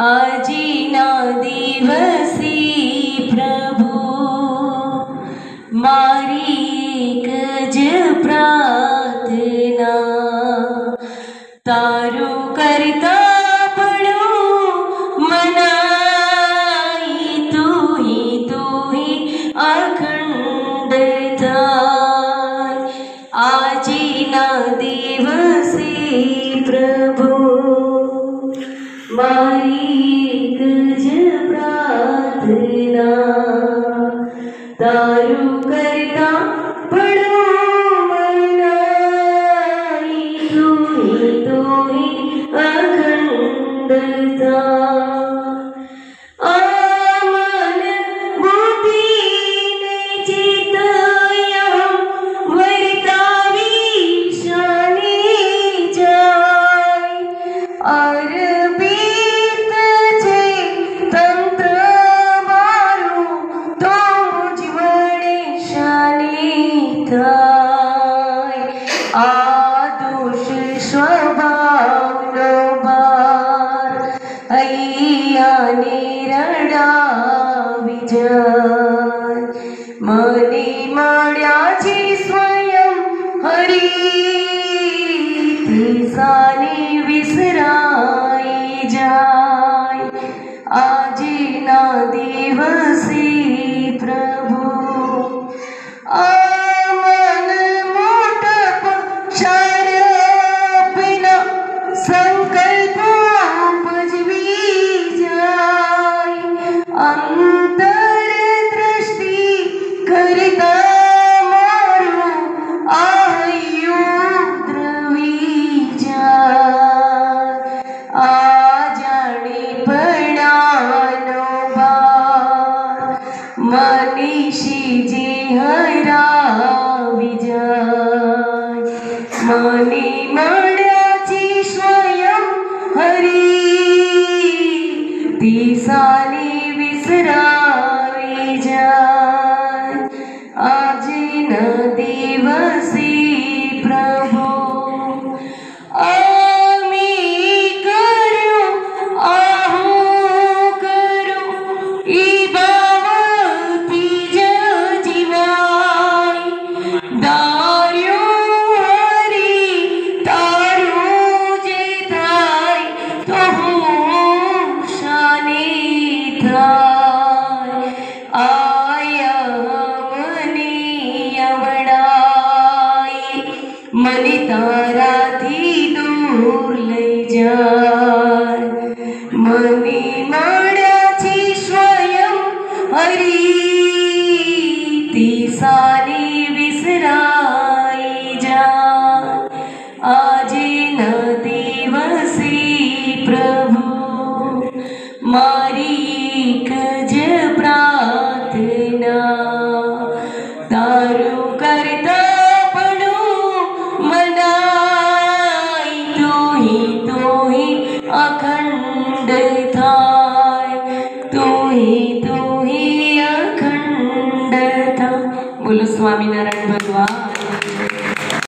आजीना दिवसी प्रभु मारी एक ज प्रार्थना तारू करता पड़ो मनाई तू ही अखंड आजीना दिवसी प्रभु मारी एक ज प्रार्थना तारू करता पड़ो मनाई तू ही अखंडता आमन बुद्धि ने चितया वर्तावी शानी जाय अरबीत छे तंत्र मारू तो जीवने शानी थाय आदोष स्वभावनो भार अय्या निरडावी जाय मने मळ्या छे स्वयं हरि साने विसराई जाय आजीना दिवसी प्रभु आमन मोटप शारपिना संकल्प उपजवी जाय अंतर दृष्टि करता मारू आयु द्रवी जाय आजाणी पड़ानो भार मनीषी जे हरावी जाय मने मळ्या छे स्वयं हरि दिसाने विसरावी जाय आजीना दिवसी प्रभु आमी करो आहू करो ई बावती ज जीवाय दार्यो हरि तारू जे थाय तो हूँ शाने थाय आया मने अवड़ाय मने ताराथी दूर लई जाय मने मळ्या छे स्वयं हरि साने विसराई जाय आजीना दिवसी प्रभु मारी एक ज प्रार्थना तारू करता पड़ो मनाई तू ही अखंड थाय तू ही अखंड था। बोलो स्वामीनारायण।